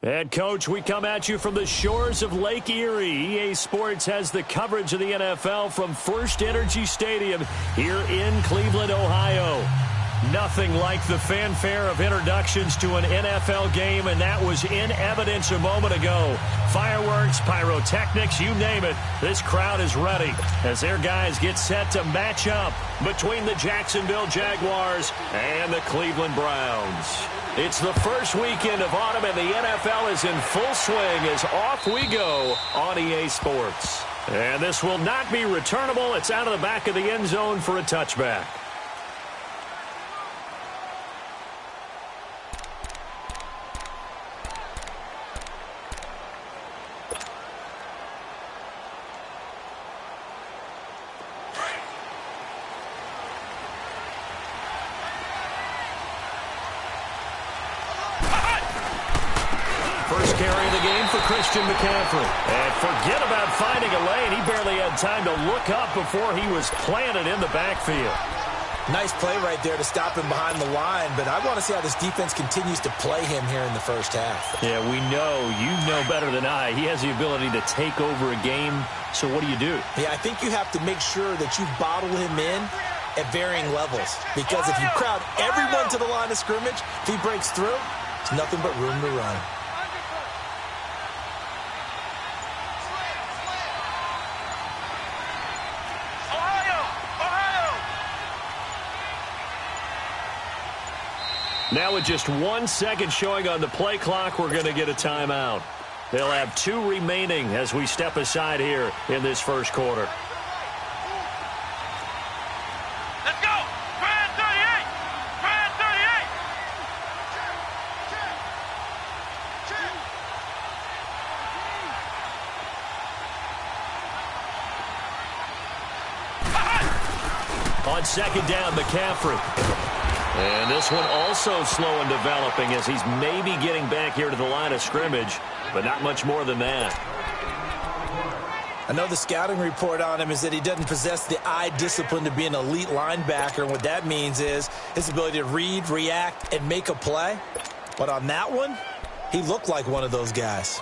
And, Coach, we come at you from the shores of Lake Erie. EA Sports has the coverage of the NFL from First Energy Stadium here in Cleveland, Ohio. Nothing like the fanfare of introductions to an NFL game, and that was in evidence a moment ago. Fireworks, pyrotechnics, you name it. This crowd is ready as their guys get set to match up between the Jacksonville Jaguars and the Cleveland Browns. It's the first weekend of autumn, and the NFL is in full swing as off we go on EA Sports. And this will not be returnable. It's out of the back of the end zone for a touchback. McCaffrey. And forget about finding a lane. He barely had time to look up before he was planted in the backfield. Nice play right there to stop him behind the line, but I want to see how this defense continues to play him here in the first half. Yeah, we know. You know better than I. He has the ability to take over a game, so what do you do? Yeah, I think you have to make sure that you bottle him in at varying levels, because if you crowd everyone to the line of scrimmage, if he breaks through, there's nothing but room to run. Now with just 1 second showing on the play clock, we're going to get a timeout. They'll have 2 remaining as we step aside here in this first quarter. Let's go! Try 38! Try 38! On second down, McCaffrey. And this one also slow in developing as he's maybe getting back here to the line of scrimmage, but not much more than that. I know the scouting report on him is that he doesn't possess the eye discipline to be an elite linebacker, and what that means is his ability to read, react, and make a play. But on that one, he looked like one of those guys.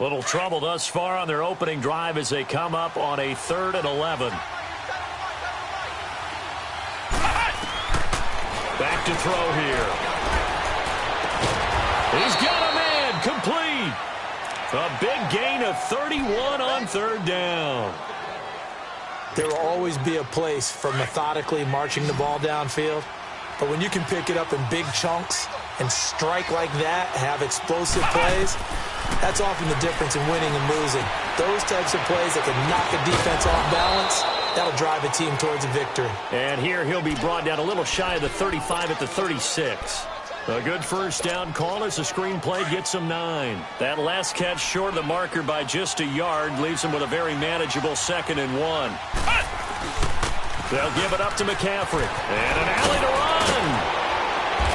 Little trouble thus far on their opening drive as they come up on a 3rd and 11. Back to throw here. He's got a man complete. A big gain of 31 on 3rd down. There will always be a place for methodically marching the ball downfield. But when you can pick it up in big chunks and strike like that, have explosive plays, that's often the difference in winning and losing. Those types of plays that can knock a defense off balance, that'll drive a team towards a victory. And here he'll be brought down a little shy of the 35 at the 36. A good first down call as the screen play gets him 9. That last catch short of the marker by just a yard leaves him with a very manageable 2nd and 1. They'll give it up to McCaffrey. And an alley to run.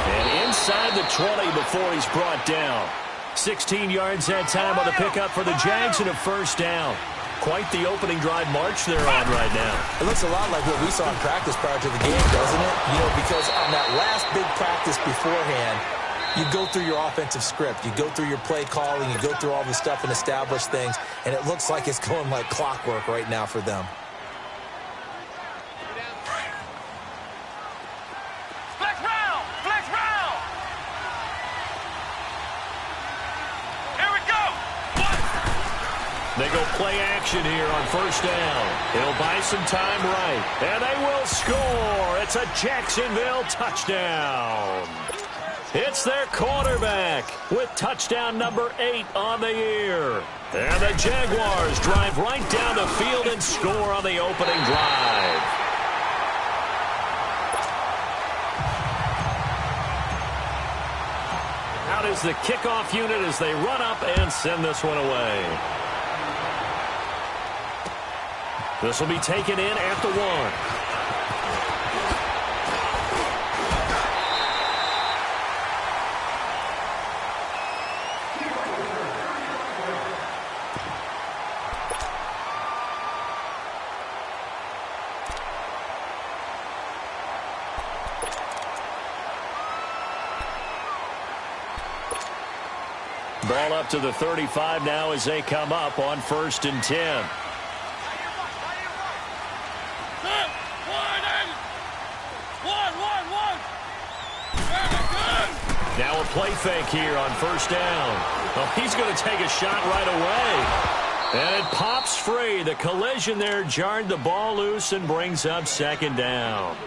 And inside the 20 before he's brought down. 16 yards that time on the pickup for the Jags and a first down. Quite the opening drive march they're on right now. It looks a lot like what we saw in practice prior to the game, doesn't it? You know, because on that last big practice beforehand, you go through your offensive script. You go through your play calling. You go through all the stuff and establish things. And it looks like it's going like clockwork right now for them. They go play action here on first down. He'll buy some time right. And they will score. It's a Jacksonville touchdown. It's their quarterback with touchdown number 8 on the year. And the Jaguars drive right down the field and score on the opening drive. Out is the kickoff unit as they run up and send this one away. This will be taken in at the 1. Ball up to the 35 now as they come up on 1st and 10. Now a play fake here on 1st down. Oh, he's going to take a shot right away. And it pops free. The collision there jarred the ball loose and brings up 2nd down.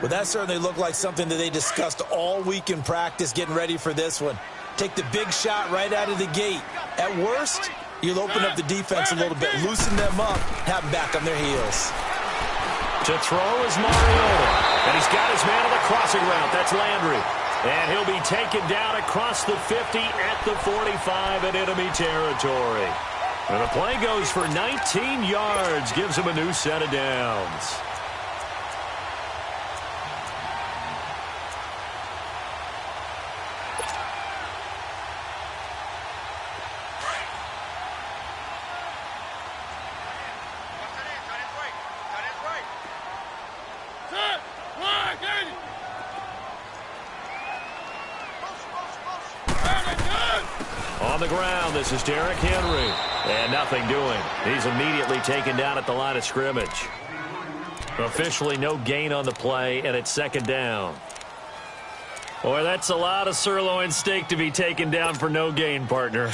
Well, that certainly looked like something that they discussed all week in practice getting ready for this one. Take the big shot right out of the gate. At worst, you'll open up the defense a little bit, loosen them up, have them back on their heels. To throw is Mariota. And he's got his man on the crossing route. That's Landry. And he'll be taken down across the 50 at the 45 in enemy territory. And the play goes for 19 yards, gives him a new set of downs. On the ground, this is Derrick Henry. And nothing doing. He's immediately taken down at the line of scrimmage. Officially no gain on the play, and it's 2nd down. Boy, that's a lot of sirloin steak to be taken down for no gain, partner.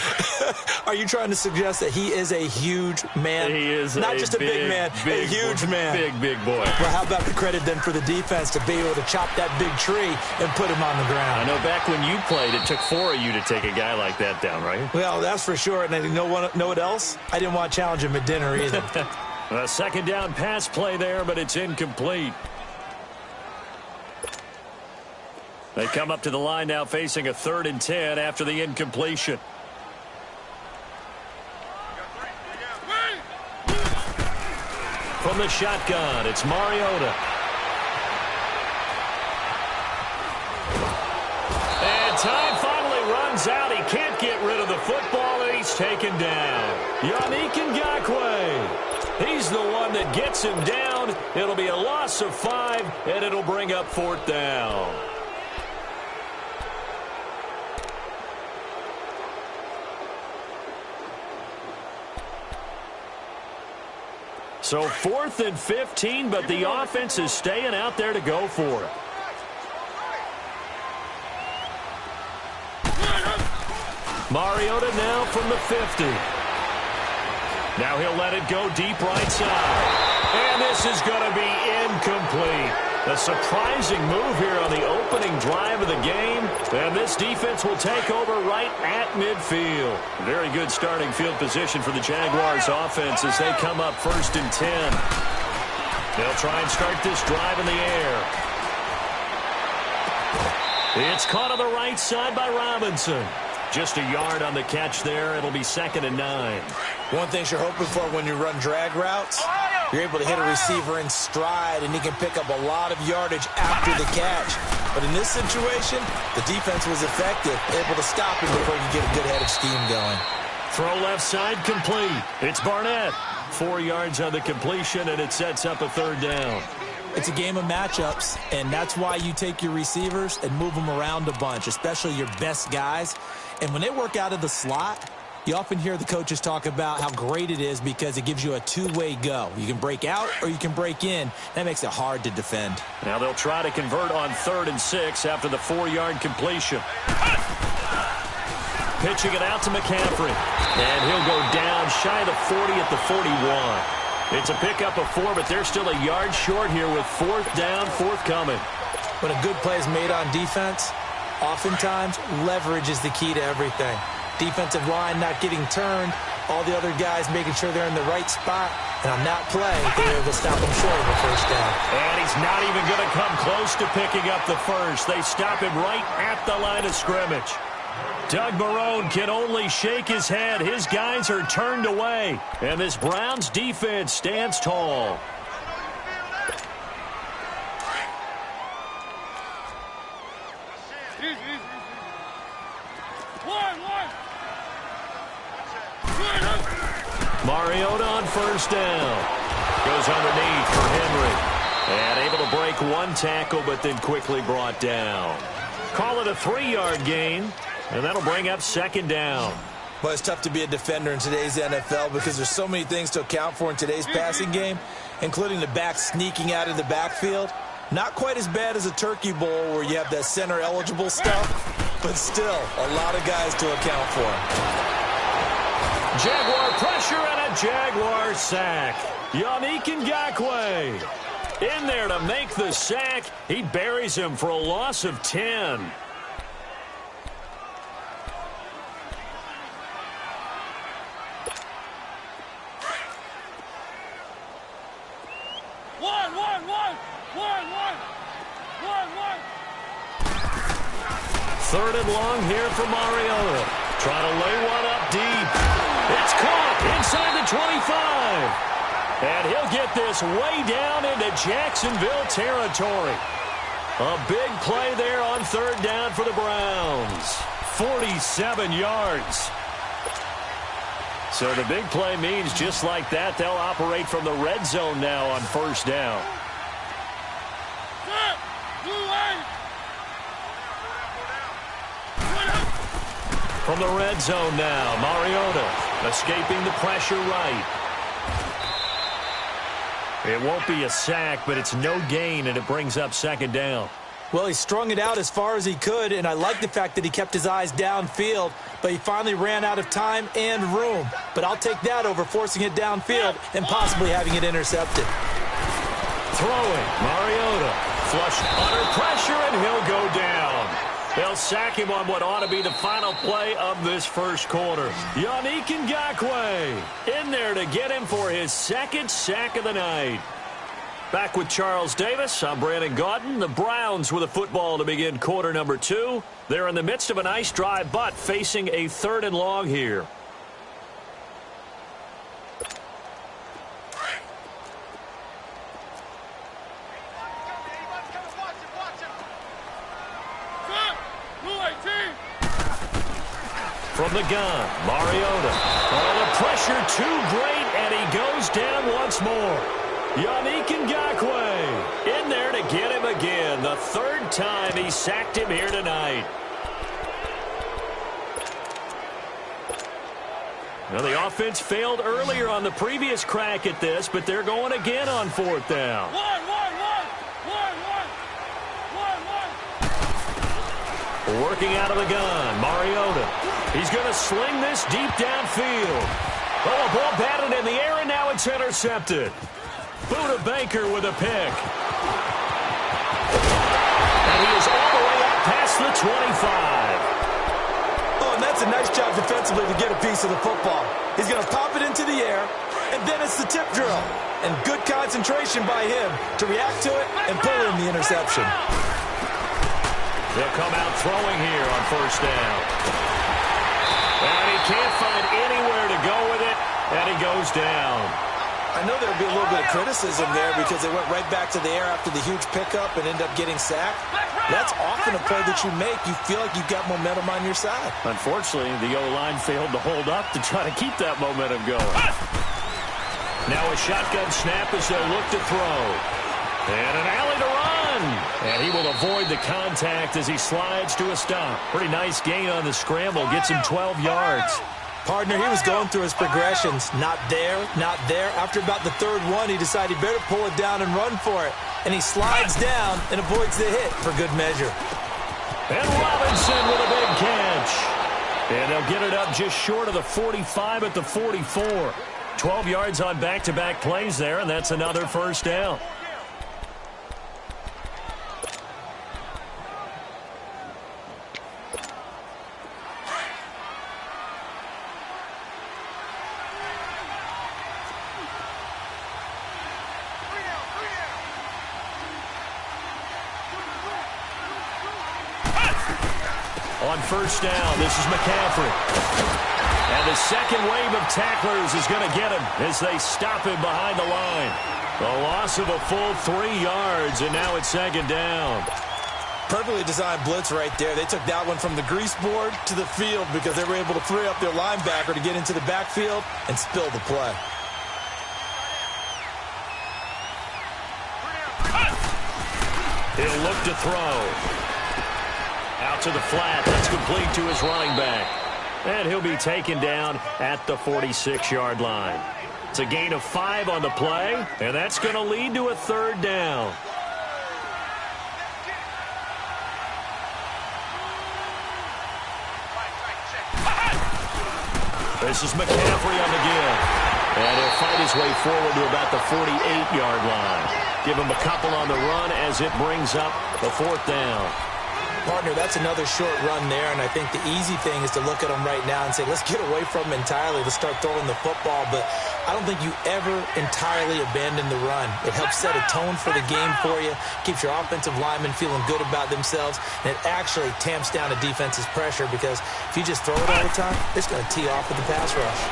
Are you trying to suggest that he is a huge man? He is not just a big man, a huge man. Big boy. Well, how about the credit then for the defense to be able to chop that big tree and put him on the ground? I know back when you played, it took 4 of you to take a guy like that down, right? Well, that's for sure. And you know what else? I didn't want to challenge him at dinner either. A 2nd down pass play there, but it's incomplete. They come up to the line now facing a 3rd and 10 after the incompletion. From the shotgun, it's Mariota. And time finally runs out. He can't get rid of the football, and he's taken down. Yannick Ngakoue. He's the one that gets him down. It'll be a loss of 5, and it'll bring up 4th down. So 4th and 15, but the offense is staying out there to go for it. Mariota now from the 50. Now he'll let it go deep right side. And this is going to be incomplete. A surprising move here on the opening drive of the game. And this defense will take over right at midfield. Very good starting field position for the Jaguars offense as they come up 1st and 10. They'll try and start this drive in the air. It's caught on the right side by Robinson. Just a yard on the catch there. It'll be 2nd and 9. One thing you're hoping for when you run drag routes, you're able to hit a receiver in stride, and he can pick up a lot of yardage after the catch. But in this situation, the defense was effective, able to stop him before you get a good head of steam going. Throw left side complete. It's Barnett. 4 yards on the completion, and it sets up a 3rd down. It's a game of matchups, and that's why you take your receivers and move them around a bunch, especially your best guys. And when they work out of the slot, you often hear the coaches talk about how great it is because it gives you a two-way go. You can break out or you can break in. That makes it hard to defend. Now they'll try to convert on 3rd and 6 after the 4-yard completion. Pitching it out to McCaffrey. And he'll go down shy of the 40 at the 41. It's a pickup of 4, but they're still a yard short here with 4th down, forthcoming. When a good play is made on defense, oftentimes leverage is the key to everything. Defensive line not getting turned, all the other guys making sure they're in the right spot, and on that play, they're able to stop him short of a 1st down. And he's not even going to come close to picking up the 1st. They stop him right at the line of scrimmage. Doug Marrone can only shake his head. His guys are turned away, and this Browns defense stands tall. Mariota on 1st down. Goes underneath for Henry. And able to break one tackle, but then quickly brought down. Call it a 3-yard gain. And that'll bring up second down. Well, it's tough to be a defender in today's NFL because there's so many things to account for in today's passing game, including the back sneaking out of the backfield. Not quite as bad as a turkey bowl where you have that center-eligible stuff, but still a lot of guys to account for. Jaguar pressure and a Jaguar sack. Yannick Ngakoue in there to make the sack. He buries him for a loss of 10. Third and long here for Mariota. Trying to lay one up deep. It's caught inside the 25. And he'll get this way down into Jacksonville territory. A big play there on third down for the Browns. 47 yards. So the big play means just like that, they'll operate from the red zone now on first down. From the red zone now, Mariota escaping the pressure right. It won't be a sack, but it's no gain, and it brings up second down. Well, he strung it out as far as he could, and I like the fact that he kept his eyes downfield, but he finally ran out of time and room. But I'll take that over forcing it downfield and possibly having it intercepted. Throwing, Mariota. Flushed under pressure, and he'll go down. They'll sack him on what ought to be the final play of this first quarter. Yannick Ngakoue in there to get him for his second sack of the night. Back with Charles Davis, I'm Brandon Gaudin. The Browns with a football to begin quarter number 2. They're in the midst of a nice drive, but facing a third and long here. From the gun, Mariota. Oh, the pressure too great, and he goes down once more. Yannick Ngakoue in there to get him again. The third time he sacked him here tonight. Well, the offense failed earlier on the previous crack at this, but they're going again on fourth down. Working out of the gun, Mariota. He's going to sling this deep downfield. Oh, a ball batted in the air, and now it's intercepted. Buda Baker with a pick. And he is all the way up past the 25. Oh, and that's a nice job defensively to get a piece of the football. He's going to pop it into the air, and then it's the tip drill. And good concentration by him to react to it and pull in the interception. They'll come out throwing here on first down. And he can't find anywhere to go with it, and he goes down. I know there would be a little bit of criticism there because they went right back to the air after the huge pickup and ended up getting sacked. That's often a play that you make. You feel like you've got momentum on your side. Unfortunately, the O-line failed to hold up to try to keep that momentum going. Now a shotgun snap as they'll look to throw. And an alley to run. And he will avoid the contact as he slides to a stop. Pretty nice gain on the scramble. Gets him 12 yards. Partner, he was going through his progressions. Not there, not there. After about the third one, he decided he better pull it down and run for it. And he slides down and avoids the hit for good measure. And Robinson with a big catch. And they'll get it up just short of the 45 at the 44. 12 yards on back-to-back plays there, and that's another first down. On first down, this is McCaffrey. And the second wave of tacklers is going to get him as they stop him behind the line. A loss of a full 3 yards, and now it's second down. Perfectly designed blitz right there. They took that one from the grease board to the field because they were able to free up their linebacker to get into the backfield and spill the play. He'll look to throw. Out to the flat. That's complete to his running back. And he'll be taken down at the 46-yard line. It's a gain of 5 on the play, and that's going to lead to a third down. This is McCaffrey on the give. And he'll fight his way forward to about the 48-yard line. Give him a couple on the run as it brings up the fourth down. Partner, that's another short run there, and I think the easy thing is to look at him right now and say, let's get away from him entirely. Let's start throwing the football, but I don't think you ever entirely abandon the run. It helps set a tone for the game for you, keeps your offensive linemen feeling good about themselves, and it actually tamps down a defense's pressure because if you just throw it all the time, it's going to tee off with the pass rush.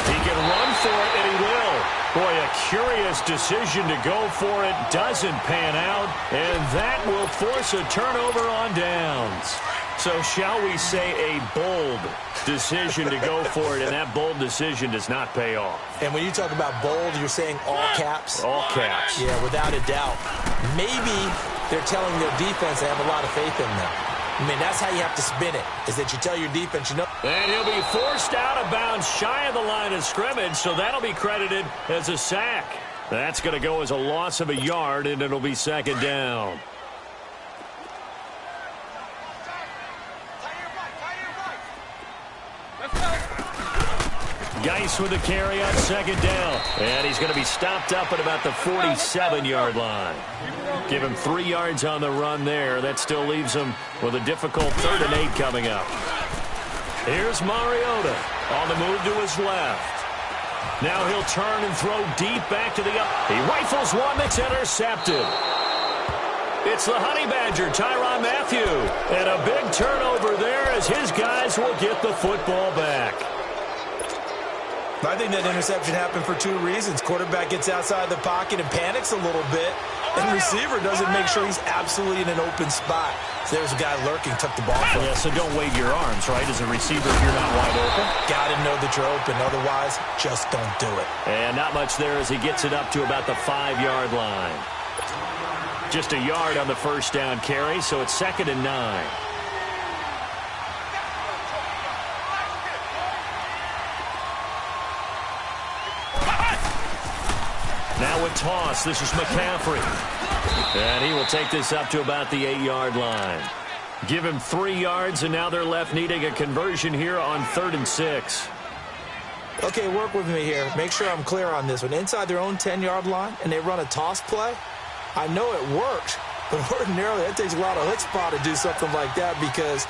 He can run for it, and he will. Boy, a curious decision to go for it. Doesn't pan out, and that will force a turnover on downs. So shall we say a bold decision to go for it, and that bold decision does not pay off. And when you talk about bold, you're saying all caps? All caps. Yeah, without a doubt. Maybe they're telling their defense they have a lot of faith in them. I mean, that's how you have to spin it, is that you tell your defense, you know. And he'll be forced out of bounds shy of the line of scrimmage, so that'll be credited as a sack. That's going to go as a loss of a yard, and it'll be second down. Geis with the carry on second down. And he's going to be stopped up at about the 47-yard line. Give him 3 yards on the run there. That still leaves him with a difficult 3rd and 8 coming up. Here's Mariota on the move to his left. Now he'll turn and throw deep back to the up. He rifles one that's intercepted. It's the Honey Badger, Tyrann Mathieu. And a big turnover there as his guys will get the football back. I think that interception happened for 2 reasons. Quarterback gets outside the pocket and panics a little bit, and receiver doesn't make sure he's absolutely in an open spot. So there's a guy lurking, took the ball from him. Yeah, so don't wave your arms, right, as a receiver if you're not wide open. Got to know that you're open. Otherwise, just don't do it. And not much there as he gets it up to about the 5-yard line. Just a yard on the first down carry, so it's 2nd and 9. Now a toss. This is McCaffrey. And he will take this up to about the 8-yard line. Give him 3 yards, and now they're left needing a conversion here on 3rd and 6. Okay, work with me here. Make sure I'm clear on this one. Inside their own 10-yard line, and they run a toss play, I know it worked, but ordinarily that takes a lot of chutzpah to do something like that because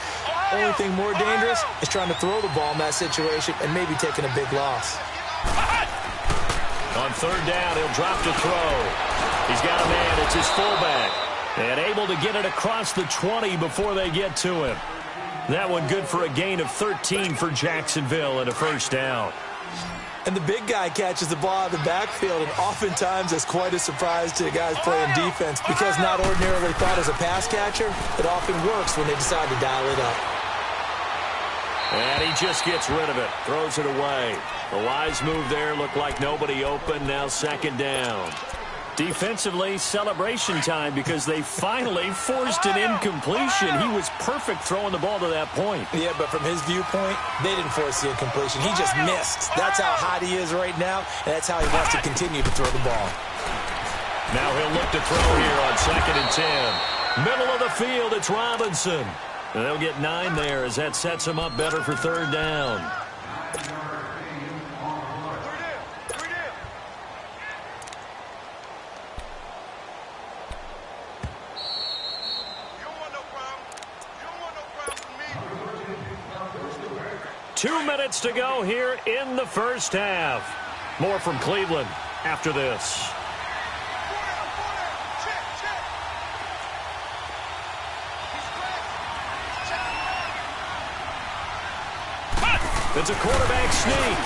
the only thing more dangerous is trying to throw the ball in that situation and maybe taking a big loss. On 3rd down, he'll drop to throw. He's got a man. It's his fullback. And able to get it across the 20 before they get to him. That one good for a gain of 13 for Jacksonville and a first down. And the big guy catches the ball out of the backfield, and oftentimes it's quite a surprise to the guys playing defense because not ordinarily thought as a pass catcher, it often works when they decide to dial it up. And he just gets rid of it, throws it away. The wise move there, looked like nobody open, now 2nd down. Defensively, celebration time because they finally forced an incompletion. He was perfect throwing the ball to that point. Yeah, but from his viewpoint, they didn't force the incompletion. He just missed. That's how hot he is right now, and that's how he wants to continue to throw the ball. Now he'll look to throw here on 2nd and 10. Middle of the field, it's Robinson. And they'll get 9 there as that sets him up better for 3rd down. Two minutes to go here in the first half. More from Cleveland after this. It's a quarterback sneak.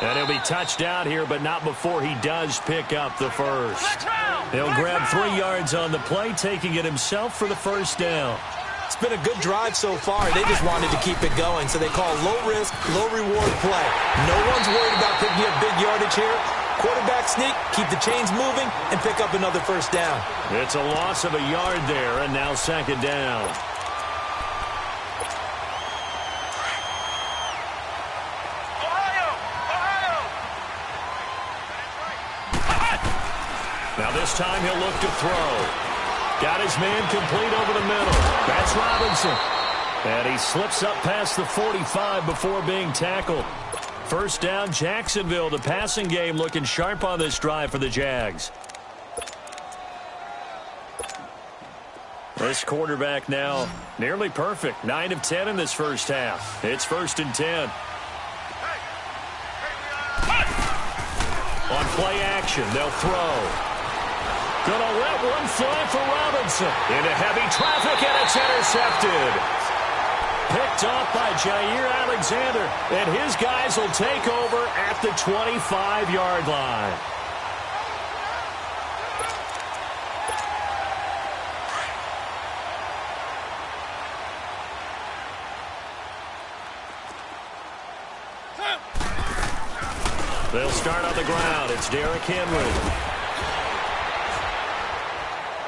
And he'll be touched out here, but not before he does pick up the first. He'll grab 3 yards on the play, taking it himself for the first down. It's been a good drive so far. They just wanted to keep it going, so they call low-risk, low-reward play. No one's worried about picking up big yardage here. Quarterback sneak, keep the chains moving, and pick up another first down. It's a loss of a yard there, and now second down. Now this time he'll look to throw. Got his man complete over the middle. That's Robinson. And he slips up past the 45 before being tackled. First down, Jacksonville. The passing game looking sharp on this drive for the Jags. This quarterback now nearly perfect. 9 of 10 in this first half. It's 1st and 10. On play action, they'll throw. Gonna let one fly for Robinson. Into heavy traffic, and it's intercepted. Picked off by Jair Alexander, and his guys will take over at the 25-yard line. They'll start on the ground. It's Derrick Henry.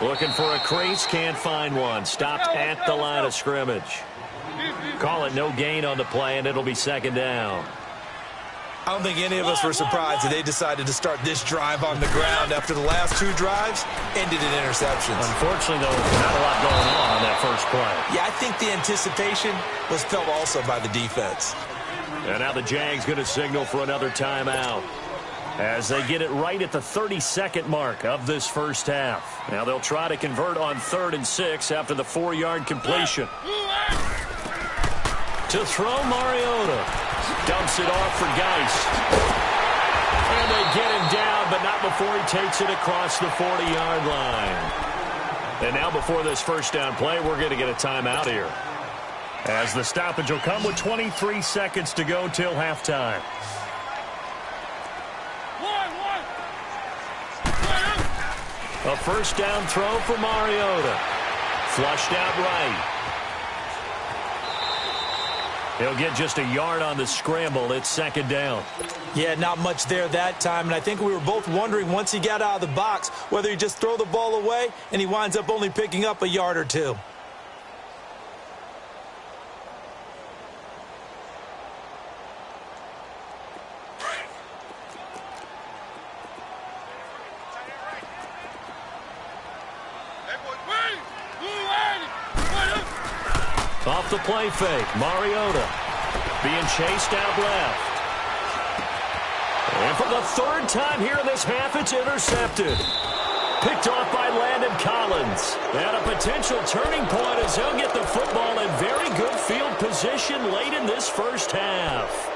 Looking for a crease, can't find one. Stopped at the line of scrimmage. Call it no gain on the play, and it'll be second down. I don't think any of us were surprised that they decided to start this drive on the ground after the last 2 drives ended in interceptions. Unfortunately, though, not a lot going on that first play. Yeah, I think the anticipation was felt also by the defense. And now the Jags going to signal for another timeout as they get it right at the 32nd mark of this first half. Now they'll try to convert on 3rd and 6 after the 4-yard completion. To throw, Mariota. Dumps it off for Geist. And they get him down, but not before he takes it across the 40-yard line. And now before this first down play, we're going to get a timeout here, as the stoppage will come with 23 seconds to go till halftime. A first down throw for Mariota. Flushed out right. He'll get just a yard on the scramble. It's second down. Yeah, not much there that time. And I think we were both wondering once he got out of the box whether he'd just throw the ball away and he winds up only picking up a yard or 2. Off the play fake, Mariota being chased out left. And for the 3rd time here in this half, it's intercepted. Picked off by Landon Collins. And a potential turning point as he'll get the football in very good field position late in this first half.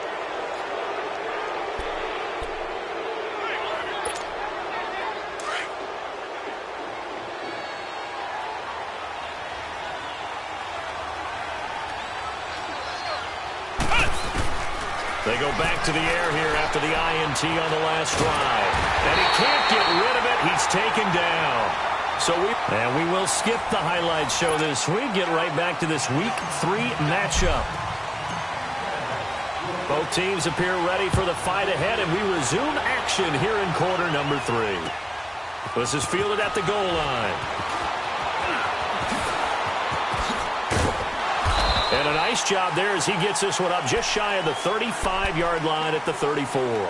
They go back to the air here after the INT on the last drive. And he can't get rid of it. He's taken down. And we will skip the highlights show this week. Get right back to this Week 3 matchup. Both teams appear ready for the fight ahead, and we resume action here in quarter number 3. This is fielded at the goal line. And a nice job there as he gets this one up just shy of the 35-yard line at the 34.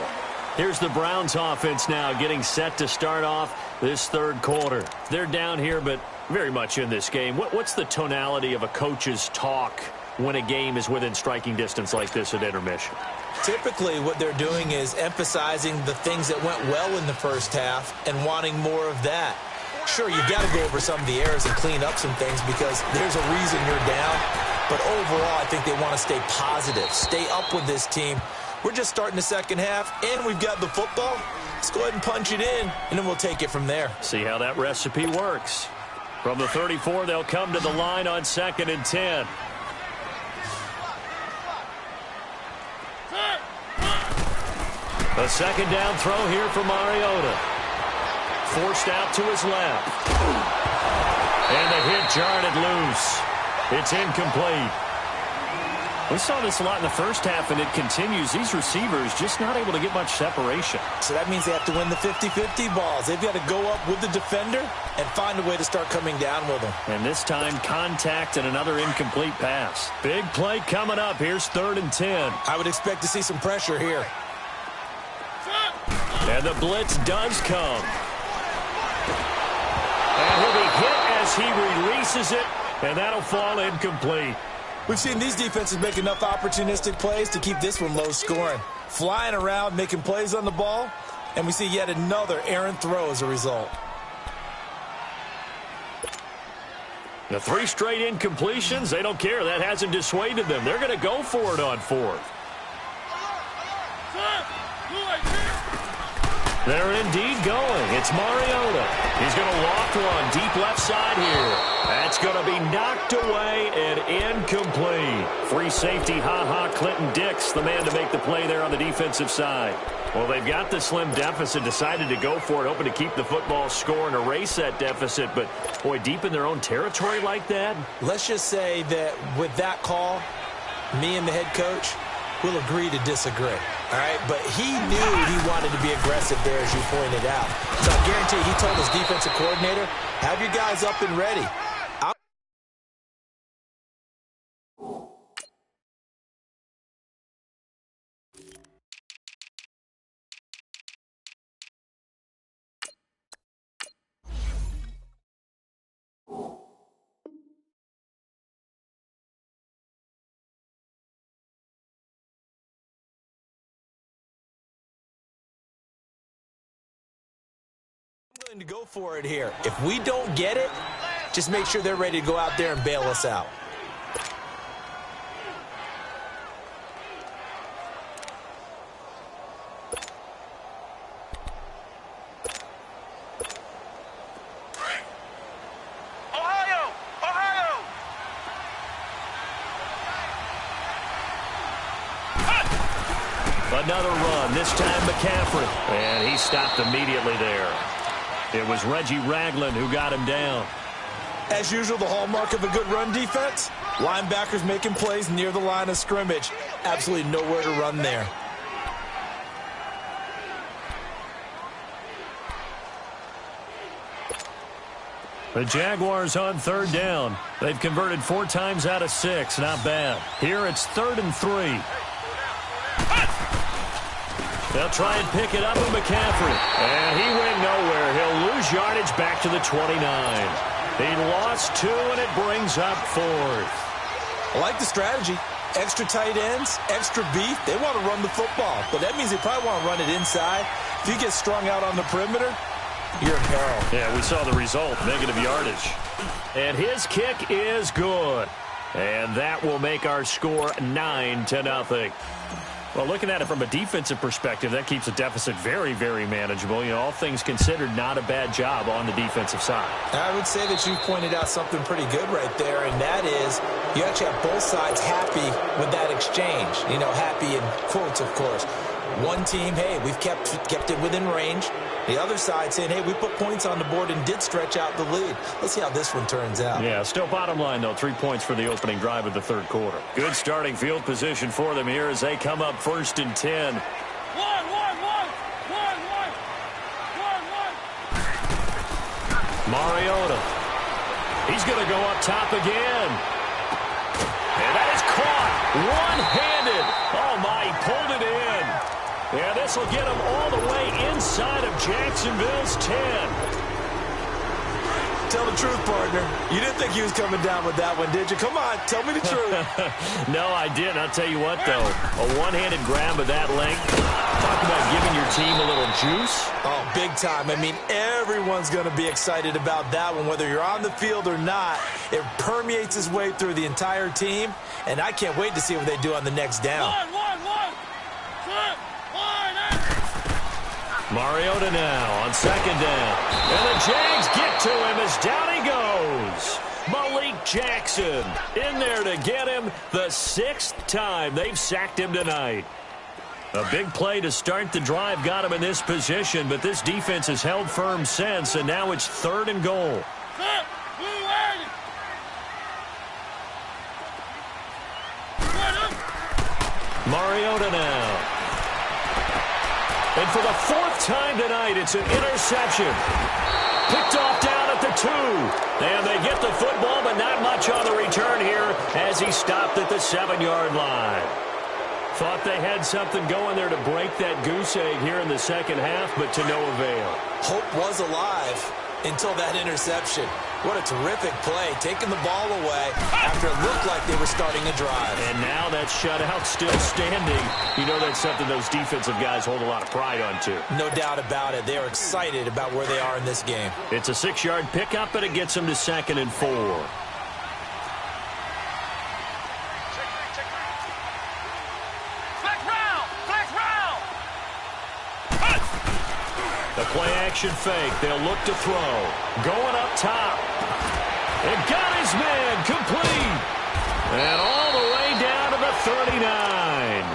Here's the Browns offense now getting set to start off this 3rd quarter. They're down here, but very much in this game. What's the tonality of a coach's talk when a game is within striking distance like this at intermission? Typically, what they're doing is emphasizing the things that went well in the first half and wanting more of that. Sure, you've got to go over some of the errors and clean up some things because there's a reason you're down. But overall, I think they want to stay positive, stay up with this team. We're just starting the second half, and we've got the football. Let's go ahead and punch it in, and then we'll take it from there. See how that recipe works. From the 34, they'll come to the line on 2nd and 10. A second down throw here for Mariota. Forced out to his left. And the hit jarred it loose. It's incomplete. We saw this a lot in the first half, and it continues. These receivers just not able to get much separation. So that means they have to win the 50-50 balls. They've got to go up with the defender and find a way to start coming down with them. And this time, contact and another incomplete pass. Big play coming up. Here's 3rd and 10. I would expect to see some pressure here. And the blitz does come. And he'll be hit as he releases it, and that'll fall incomplete. We've seen these defenses make enough opportunistic plays to keep this one low scoring. Flying around, making plays on the ball, and we see yet another errant throw as a result. The 3 straight incompletions, they don't care. That hasn't dissuaded them. They're going to go for it on 4th. They're indeed going. It's Mariota. He's going to loft one deep left side here. That's going to be knocked away and incomplete. Free safety, Clinton Dix, the man to make the play there on the defensive side. Well, they've got the slim deficit, decided to go for it, hoping to keep the football score and erase that deficit. But, boy, deep in their own territory like that. Let's just say that with that call, me and the head coach will agree to disagree. All right, but he knew he wanted to be aggressive there, as you pointed out. So I guarantee he told his defensive coordinator, have your guys up and ready. To go for it here. If we don't get it, just make sure they're ready to go out there and bail us out. Another run, this time McCaffrey. And he stopped immediately there. It was Reggie Ragland who got him down. As usual, the hallmark of a good run defense, linebackers making plays near the line of scrimmage. Absolutely nowhere to run there. The Jaguars on 3rd down. They've converted 4 times out of 6. Not bad. Here it's 3rd and 3. They'll try and pick it up with McCaffrey. And he went nowhere. He'll lose yardage back to the 29. He lost 2, and it brings up 4th. I like the strategy. Extra tight ends, extra beef. They want to run the football, but that means they probably want to run it inside. If you get strung out on the perimeter, you're in peril. Yeah, we saw the result, negative yardage. And his kick is good. And that will make our score 9-0. Well, looking at it from a defensive perspective, that keeps the deficit very, very manageable. You know, all things considered, not a bad job on the defensive side. I would say that you pointed out something pretty good right there, and that is you actually have both sides happy with that exchange. You know, happy in quotes, of course. One team, hey, we've kept it within range. The other side saying, hey, we put points on the board and did stretch out the lead. Let's see how this one turns out. Yeah, still bottom line, though, 3 points for the opening drive of the 3rd quarter. Good starting field position for them here as they come up 1st and 10. Mariota. He's going to go up top again. And that is caught one-handed. Oh, my, he pulled it in. Yeah, this will get him all the way inside of Jacksonville's 10. Tell the truth, partner. You didn't think he was coming down with that one, did you? Come on, tell me the truth. No, I didn't. I'll tell you what, though. A one-handed grab of that length. Talk about giving your team a little juice. Oh, big time. I mean, everyone's going to be excited about that one, whether you're on the field or not. It permeates its way through the entire team, and I can't wait to see what they do on the next down. Mariota now on 2nd down. And the Jags get to him as down he goes. Malik Jackson in there to get him the 6th time they've sacked him tonight. A big play to start the drive got him in this position, but this defense has held firm since, and now it's 3rd and goal. Mariota now. And for the fourth time tonight, it's an interception. Picked off down at the 2. And they get the football, but not much on the return here as he stopped at the 7-yard line. Thought they had something going there to break that goose egg here in the second half, but to no avail. Hope was alive until that interception. What a terrific play, taking the ball away after it looked like they were starting a drive. And now that shutout still standing. You know that's something those defensive guys hold a lot of pride on, too. No doubt about it. They are excited about where they are in this game. It's a 6-yard pickup, and it gets them to 2nd and 4. The play-action fake. They'll look to throw. Going up top. And got his man complete. And all the way down to the 39.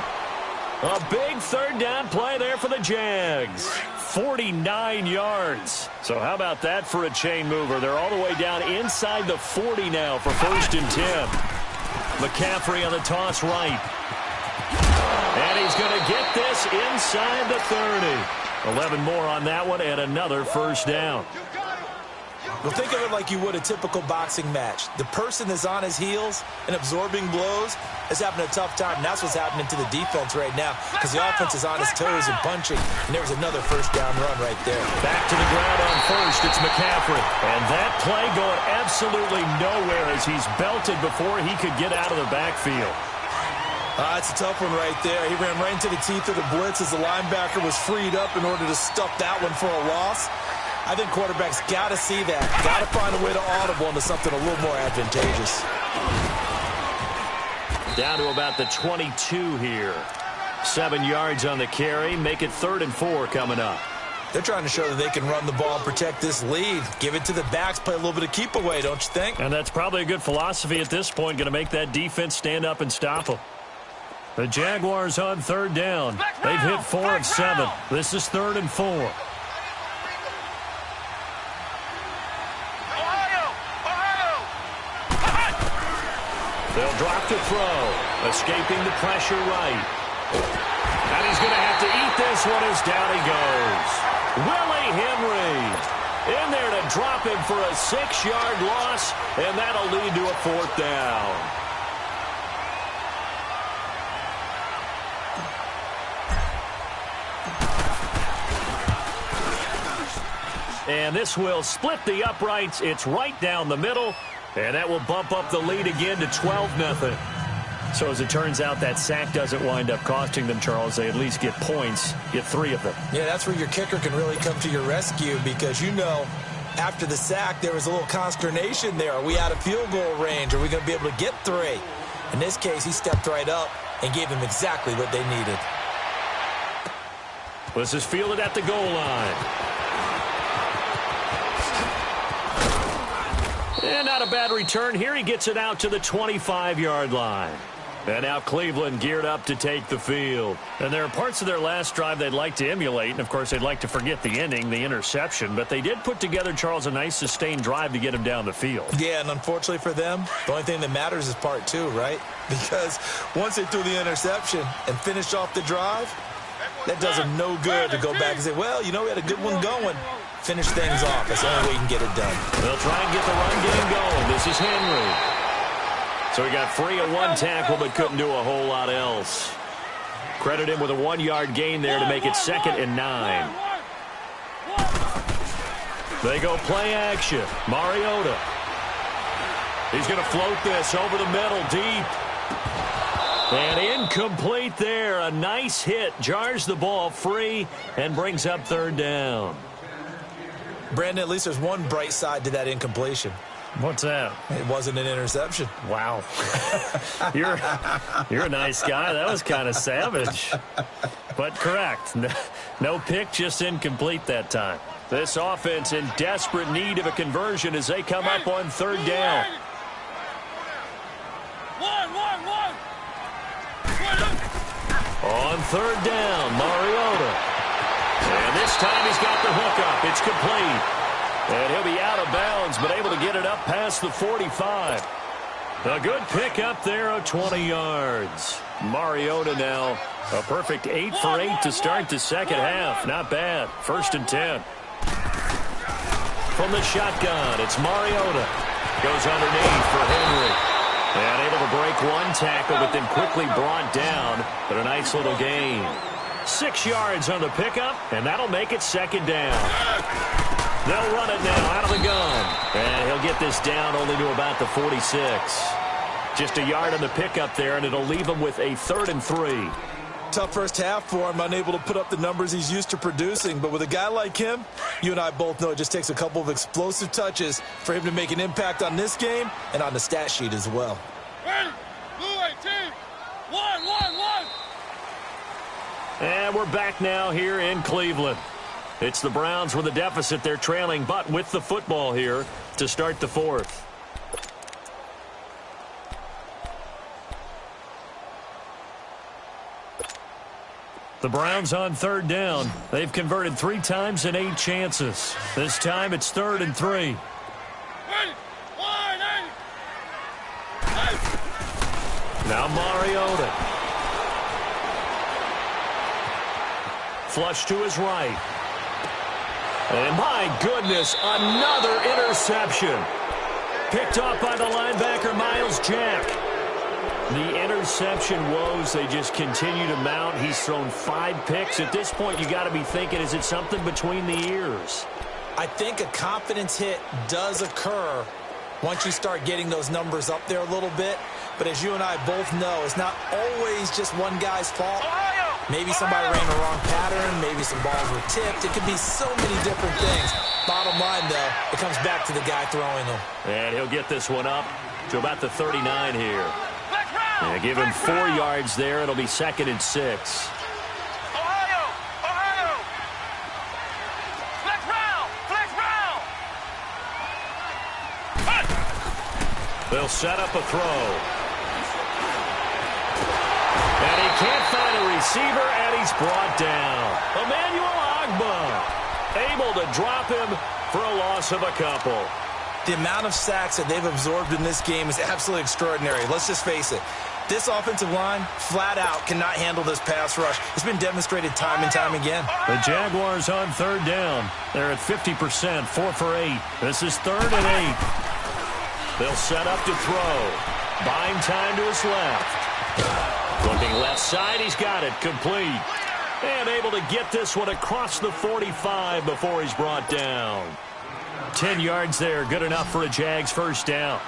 A big third down play there for the Jags. 49 yards. So how about that for a chain mover? They're all the way down inside the 40 now for 1st and 10. McCaffrey on the toss right. And he's going to get this inside the 30. 11 more on that one and another first down. Well, think of it like you would a typical boxing match. The person that's on his heels and absorbing blows is having a tough time, and that's what's happening to the defense right now because the offense is on his toes and punching, and there's another first down run right there. Back to the ground on first. It's McCaffrey. And that play going absolutely nowhere as he's belted before he could get out of the backfield. It's a tough one right there. He ran right into the teeth of the blitz as the linebacker was freed up in order to stuff that one for a loss. I think quarterbacks got to see that. Got to find a way to audible into something a little more advantageous. Down to about the 22 here. 7 yards on the carry. Make it 3rd and 4 coming up. They're trying to show that they can run the ball and protect this lead. Give it to the backs, play a little bit of keep away, don't you think? And that's probably a good philosophy at this point. Going to make that defense stand up and stop them. The Jaguars on 3rd down. They've hit 4 of 7. This is 3rd and 4. They'll drop to throw. Escaping the pressure right. And he's going to have to eat this one as down he goes. Willie Henry in there to drop him for a 6-yard loss, and that'll lead to a 4th down. And this will split the uprights. It's right down the middle. And that will bump up the lead again to 12-0. So as it turns out, that sack doesn't wind up costing them, Charles. They at least get points, get 3 of them. Yeah, that's where your kicker can really come to your rescue because, you know, after the sack, there was a little consternation there. Are we out of field goal range? Are we going to be able to get 3? In this case, he stepped right up and gave them exactly what they needed. This is fielded at the goal line. And not a bad return here. He gets it out to the 25-yard line. And now Cleveland geared up to take the field. And there are parts of their last drive they'd like to emulate. And, of course, they'd like to forget the ending, the interception. But they did put together, Charles, a nice sustained drive to get him down the field. Yeah, and unfortunately for them, the only thing that matters is part 2, right? Because once they threw the interception and finished off the drive, that does them no good to go back and say, well, you know, we had a good one going. Finish things off. That's the only way you can get it done. They'll try and get the run game going. This is Henry. So he got free of 1 tackle but couldn't do a whole lot else. Credit him with a 1-yard gain there to make it 2nd and 9. They go play action. Mariota. He's going to float this over the middle deep. And incomplete there. A nice hit. Jars the ball free and brings up 3rd down. Brandon, at least there's one bright side to that incompletion. What's that? It wasn't an interception. Wow. You're a nice guy. That was kind of savage. But correct. No pick, just incomplete that time. This offense in desperate need of a conversion as they come up on 3rd down. On 3rd down, Mariota. And this time he's got the hookup. It's complete. And he'll be out of bounds, but able to get it up past the 45. A good pick up there of 20 yards. Mariota now a perfect 8 for 8 to start the second half. Not bad. 1st and 10. From the shotgun, it's Mariota. Goes underneath for Henry. And able to break one tackle, but then quickly brought down. But a nice little gain. 6 yards on the pickup, and that'll make it 2nd down. They'll run it now out of the gun. And he'll get this down only to about the 46. Just a yard on the pickup there, and it'll leave him with a 3rd and 3. Tough first half for him, unable to put up the numbers he's used to producing. But with a guy like him, you and I both know it just takes a couple of explosive touches for him to make an impact on this game and on the stat sheet as well. Ready? Blue 18. 1-1-1. And we're back now here in Cleveland. It's the Browns with a deficit. They're trailing, but with the football here to start the 4th. The Browns on 3rd down. They've converted 3 times in 8 chances. This time it's 3rd and 3. Ready? 1-8. Now Mariota. Flush to his right. And my goodness, another interception. Picked off by the linebacker, Miles Jack. The interception woes, they just continue to mount. He's thrown 5 picks. At this point, you got to be thinking, is it something between the ears? I think a confidence hit does occur once you start getting those numbers up there a little bit. But as you and I both know, it's not always just one guy's fault. Maybe somebody ran the wrong pattern. Maybe some balls were tipped. It could be so many different things. Bottom line, though, it comes back to the guy throwing them. And he'll get this one up to about the 39 here. Yeah, give him 4 yards there. It'll be 2nd and 6. Ohio! Flex round! They'll set up a throw. And he can't find a receiver, and he's brought down. Emmanuel Ogbah able to drop him for a loss of a couple. The amount of sacks that they've absorbed in this game is absolutely extraordinary. Let's just face it. This offensive line, flat out, cannot handle this pass rush. It's been demonstrated time and time again. The Jaguars on 3rd down. They're at 50%, 4 for 8. This is 3rd and 8. They'll set up to throw. Buying time to his left. Looking left side, he's got it, complete. And able to get this one across the 45 before he's brought down. 10 yards there, good enough for a Jags 1st down.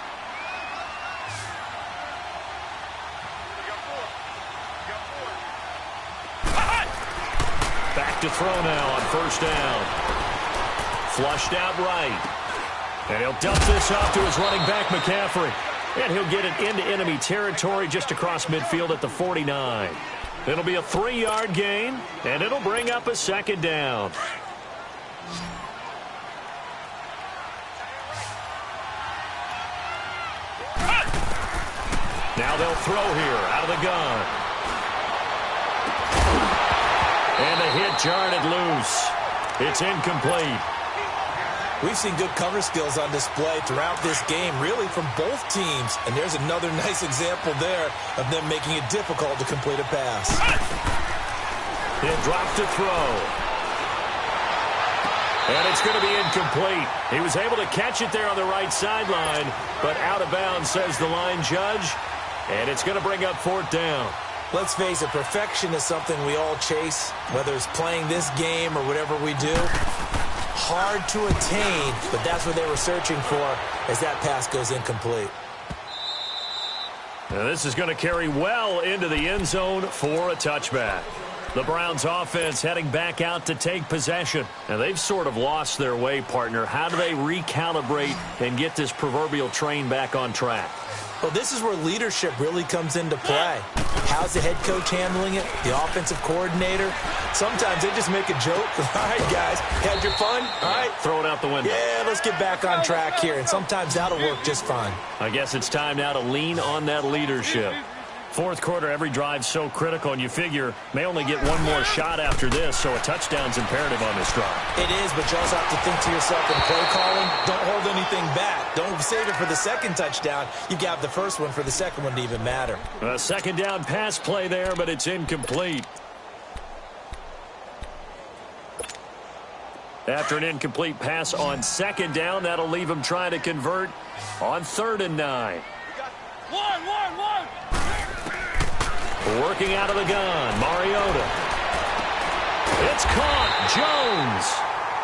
Back to throw now on 1st down. Flushed out right. And he'll dump this off to his running back, McCaffrey. And he'll get it into enemy territory just across midfield at the 49. It'll be a 3-yard gain, and it'll bring up a 2nd down. Now they'll throw here out of the gun. And the hit jarred it loose. It's incomplete. We've seen good cover skills on display throughout this game, really from both teams. And there's another nice example there of them making it difficult to complete a pass. He'll drop to throw. And it's going to be incomplete. He was able to catch it there on the right sideline, but out of bounds, says the line judge. And it's going to bring up 4th down. Let's face it, perfection is something we all chase, whether it's playing this game or whatever we do. Hard to attain, but that's what they were searching for as that pass goes incomplete. Now this is going to carry well into the end zone for a touchback. The Browns offense heading back out to take possession. And they've sort of lost their way, partner. How do they recalibrate and get this proverbial train back on track? Well, this is where leadership really comes into play. How's the head coach handling it? The offensive coordinator? Sometimes they just make a joke. All right, guys, had your fun? All right. Throw it out the window. Yeah, let's get back on track here. And sometimes that'll work just fine. I guess it's time now to lean on that leadership. Fourth quarter, every drive's so critical, and you figure may only get one more shot after this, so a touchdown's imperative on this drive. It is, but you also have to think to yourself in play calling, don't hold anything back. Don't save it for the second touchdown. You got the first one for the second one to even matter. A second down pass play there, but it's incomplete. After an incomplete pass on second down, that'll leave him trying to convert on 3rd and 9. One. Working out of the gun, Mariota. It's caught, Jones.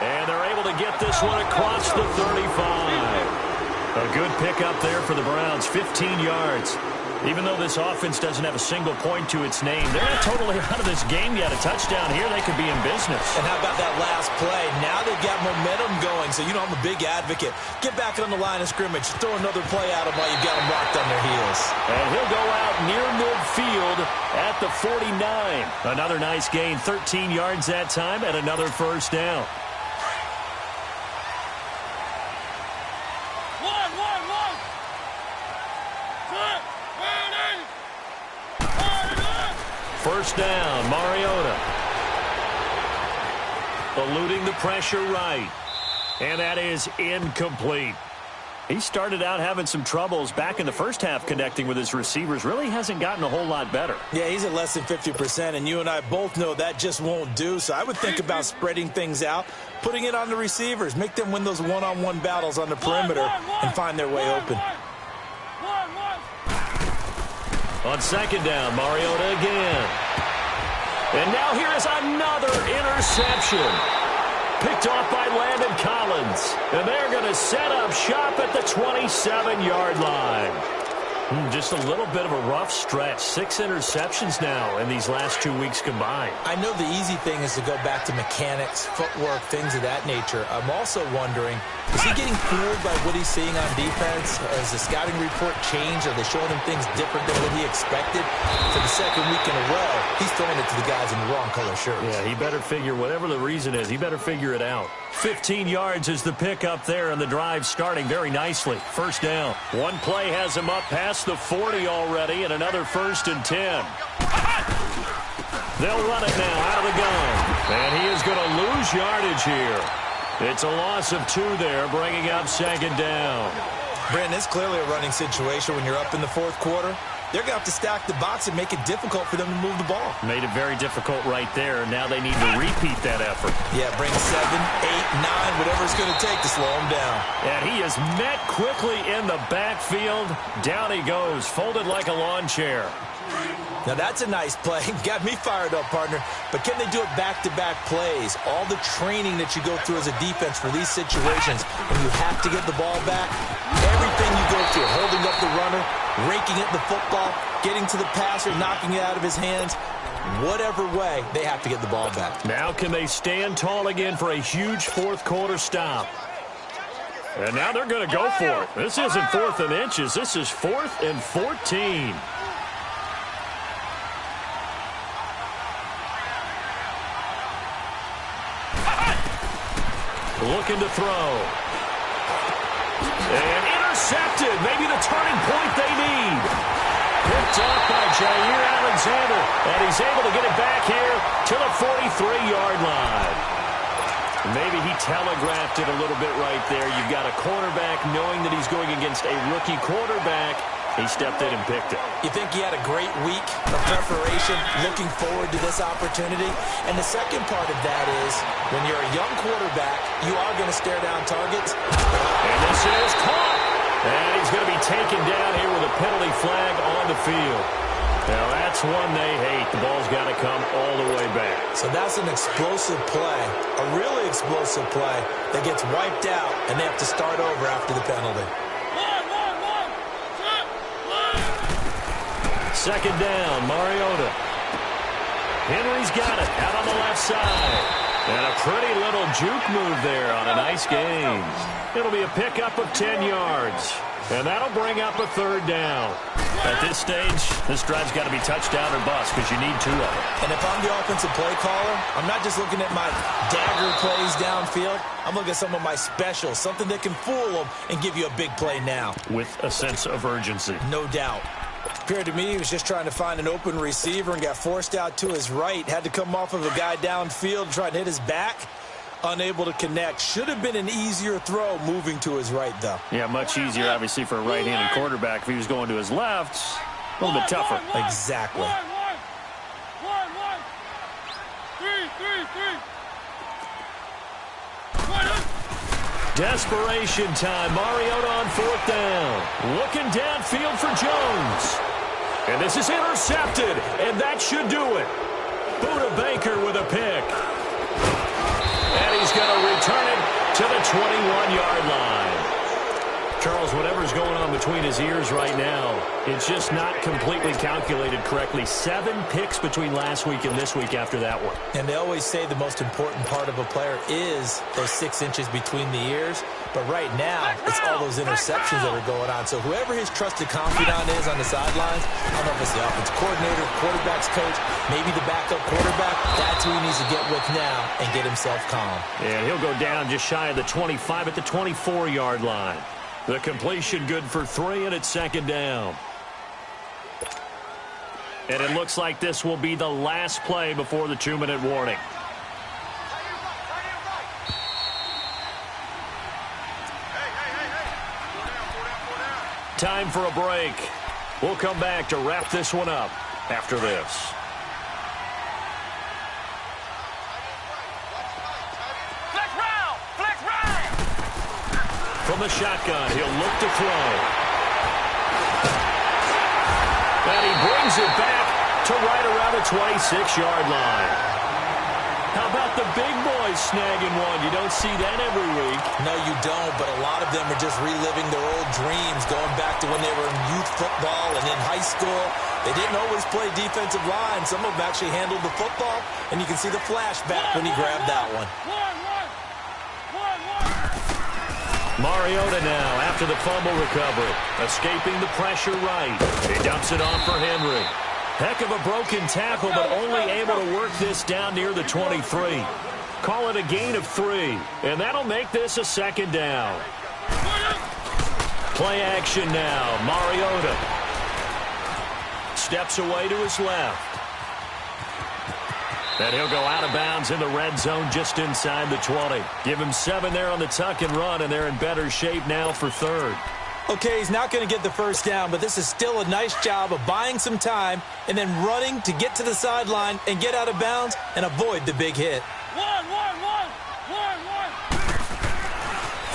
And they're able to get this one across the 35. A good pickup there for the Browns, 15 yards. Even though this offense doesn't have a single point to its name, they're not totally out of this game yet. A touchdown here, they could be in business. And how about that last play? Now they've got momentum going, so you know I'm a big advocate. Get back on the line of scrimmage. Throw another play at them while you've got them locked on their heels. And he'll go out near midfield at the 49. Another nice gain, 13 yards that time, and another first down. First down, Mariota. Eluding the pressure right. And that is incomplete. He started out having some troubles back in the first half connecting with his receivers. Really hasn't gotten a whole lot better. Yeah, he's at less than 50%, and you and I both know that just won't do. So I would think about spreading things out, putting it on the receivers, make them win those one-on-one battles on the perimeter and find their way open. On second down, Mariota again. And now here is another interception. Picked off by Landon Collins. And they're going to set up shop at the 27-yard line. Just a little bit of a rough stretch. 6 interceptions now in these last 2 weeks combined. I know the easy thing is to go back to mechanics, footwork, things of that nature. I'm also wondering, is he getting fooled by what he's seeing on defense? Has the scouting report changed? Are they showing him things different than what he expected? For the second week in a row, he's throwing it to the guys in the wrong color shirts. Yeah, he better figure, whatever the reason is, he better figure it out. 15 yards is the pickup there, and the drive starting very nicely. First down. One play has him up past the 40 already, and another 1st and 10. They'll run it now out of the gun. And he is going to lose yardage here. It's a loss of 2 there, bringing up second down. Brandon, it's clearly a running situation when you're up in the fourth quarter. They're going to have to stack the box and make it difficult for them to move the ball. Made it very difficult right there. Now they need to repeat that effort. Yeah, bring 7, 8, 9, whatever it's going to take to slow him down. And he is met quickly in the backfield. Down he goes, folded like a lawn chair. Now, that's a nice play. Got me fired up, partner. But can they do it back-to-back plays? All the training that you go through as a defense for these situations, when you have to get the ball back, everything you go through, holding up the runner, raking it the football, getting to the passer, knocking it out of his hands, whatever way, they have to get the ball back. Now can they stand tall again for a huge fourth quarter stop? And now they're going to go for it. This isn't 4th and inches. This is 4th and 14. Looking to throw. And intercepted. Maybe the turning point they need. Picked off by Jair Alexander. And he's able to get it back here to the 43-yard line. Maybe he telegraphed it a little bit right there. You've got a cornerback knowing that he's going against a rookie quarterback. He stepped in and picked it. You think he had a great week of preparation, looking forward to this opportunity? And the second part of that is, when you're a young quarterback, you are going to stare down targets. And this is caught. And he's going to be taken down here with a penalty flag on the field. Now, that's one they hate. The ball's got to come all the way back. So that's an explosive play, a really explosive play that gets wiped out, and they have to start over after the penalty. Second down, Mariota. Henry's got it out on the left side. And a pretty little juke move there on a nice gain. It'll be a pickup of 10 yards. And that'll bring up a 3rd down. At this stage, this drive's got to be touchdown or bust because you need 2 of them. And if I'm the offensive play caller, I'm not just looking at my dagger plays downfield. I'm looking at some of my specials, something that can fool them and give you a big play now. With a sense of urgency. No doubt. Appeared to me he was just trying to find an open receiver and got forced out to his right. Had to come off of a guy downfield, trying to hit his back. Unable to connect. Should have been an easier throw moving to his right, though. Yeah, much easier, obviously, for a right-handed quarterback. If he was going to his left, a little bit tougher. Exactly. Desperation time. Mariota on fourth down. Looking downfield for Jones. And this is intercepted, and that should do it. Buda Baker with a pick. And he's going to return it to the 21-yard line. Charles, whatever's going on between his ears right now, it's just not completely calculated correctly. 7 picks between last week and this week after that one. And they always say the most important part of a player is those 6 inches between the ears. But right now, it's all those interceptions that are going on. So whoever his trusted confidant is on the sidelines, I don't know if it's the offense coordinator, quarterback's coach, maybe the backup quarterback, that's who he needs to get with now and get himself calm. And he'll go down just shy of the 25 at the 24-yard line. The completion good for 3, and it's second down. And it looks like this will be the last play before the 2-minute warning. Time for a break. We'll come back to wrap this one up after this. From the shotgun, he'll look to throw. And he brings it back to right around the 26-yard line. How about the big boys snagging one? You don't see that every week. No, you don't, but a lot of them are just reliving their old dreams, going back to when they were in youth football and in high school. They didn't always play defensive line. Some of them actually handled the football, and you can see the flashback when he grabbed that one. Mariota now after the fumble recovery. Escaping the pressure right. He dumps it off for Henry. Heck of a broken tackle, but only able to work this down near the 23. Call it a gain of 3, and that'll make this a second down. Play action now. Mariota steps away to his left. And he'll go out of bounds in the red zone just inside the 20. Give him 7 there on the tuck and run, and they're in better shape now for third. Okay, he's not going to get the first down, but this is still a nice job of buying some time and then running to get to the sideline and get out of bounds and avoid the big hit.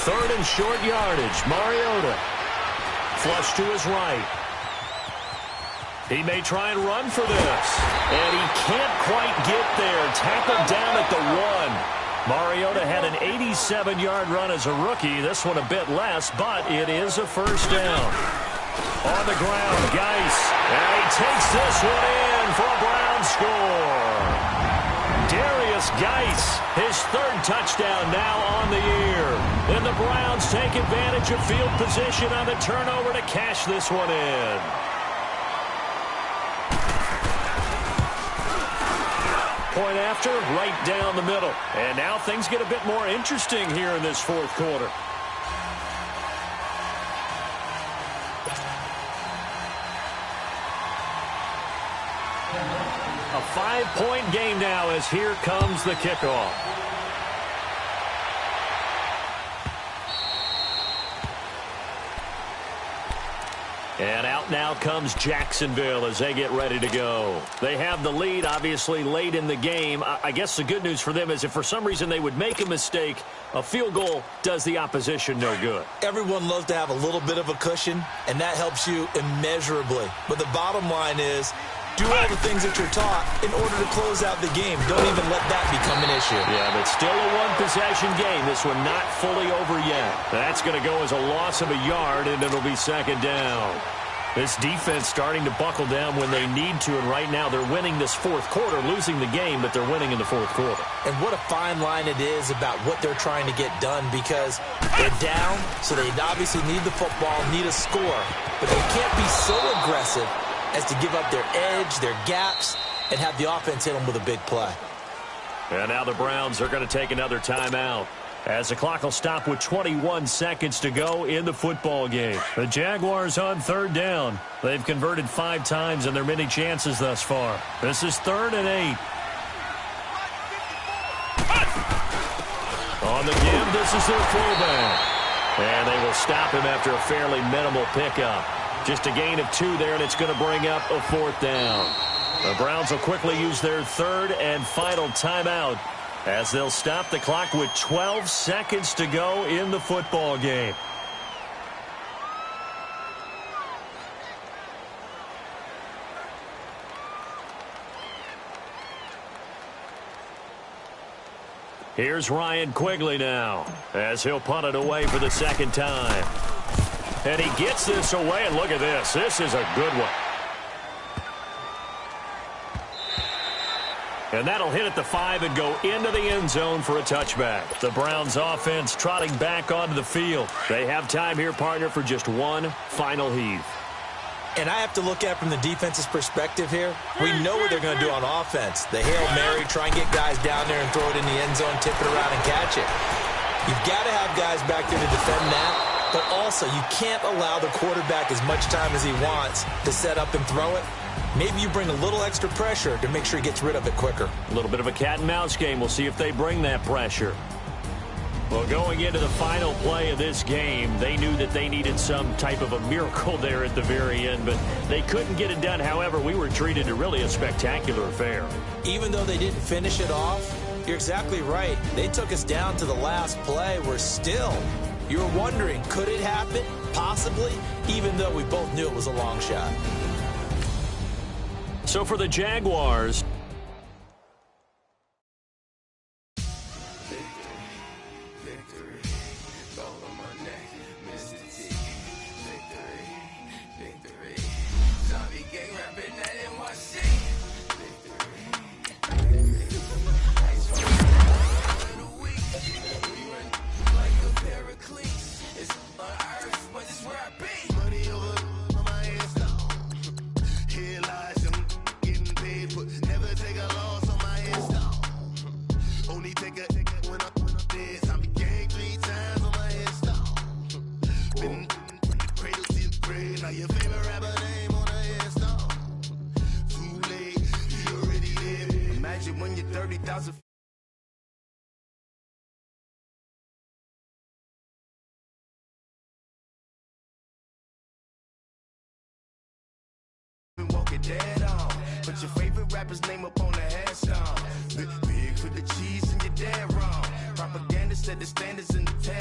Third and short yardage. Mariota. Flush to his right. He may try and run for this. And he can't quite get there. Tackled down at the 1. Mariota had an 87-yard run as a rookie. This one a bit less, but it is a first down. On the ground, Geis. And he takes this one in for a Brown score. Darius Geis, his 3rd touchdown now on the year. And the Browns take advantage of field position on the turnover to cash this one in. Point after, right down the middle. And now things get a bit more interesting here in this 4th quarter. A 5-point game now as here comes the kickoff. And out now comes Jacksonville as they get ready to go. They have the lead, obviously, late in the game. I guess the good news for them is if for some reason they would make a mistake, a field goal does the opposition no good. Everyone loves to have a little bit of a cushion, and that helps you immeasurably. But the bottom line is, do all the things that you're taught in order to close out the game. Don't even let that become an issue. Yeah, but still a one-possession game. This one not fully over yet. That's going to go as a loss of a yard, and it'll be second down. This defense starting to buckle down when they need to, and right now they're winning this 4th quarter, losing the game, but they're winning in the 4th quarter. And what a fine line it is about what they're trying to get done, because they're down, so they obviously need the football, need a score, but they can't be so aggressive as to give up their edge, their gaps, and have the offense hit them with a big play. And now the Browns are going to take another timeout. As the clock will stop with 21 seconds to go in the football game. The Jaguars on third down. They've converted 5 times in their many chances thus far. This is 3rd and 8. On the give, this is their fullback. And they will stop him after a fairly minimal pickup. Just a gain of 2 there, and it's going to bring up a 4th down. The Browns will quickly use their 3rd and final timeout as they'll stop the clock with 12 seconds to go in the football game. Here's Ryan Quigley now as he'll punt it away for the 2nd time. And he gets this away, and look at this. This is a good one. And that'll hit at the 5 and go into the end zone for a touchback. The Browns offense trotting back onto the field. They have time here, partner, for just one final heave. And I have to look at it from the defense's perspective here. We know what they're going to do on offense. The Hail Mary, try and get guys down there and throw it in the end zone, tip it around and catch it. You've got to have guys back there to defend that, but also you can't allow the quarterback as much time as he wants to set up and throw it. Maybe you bring a little extra pressure to make sure he gets rid of it quicker. A little bit of a cat and mouse game. We'll see if they bring that pressure. Well, going into the final play of this game, they knew that they needed some type of a miracle there at the very end, but they couldn't get it done. However, we were treated to really a spectacular affair. Even though they didn't finish it off, you're exactly right. They took us down to the last play. We're still, you were wondering, could it happen? Possibly, even though we both knew it was a long shot. So for the Jaguars, when you're 30,000. Walk it dead on. Put your favorite rapper's name up on the headstone. Big for the cheese and you're dead wrong. Propaganda set the standards in the tag.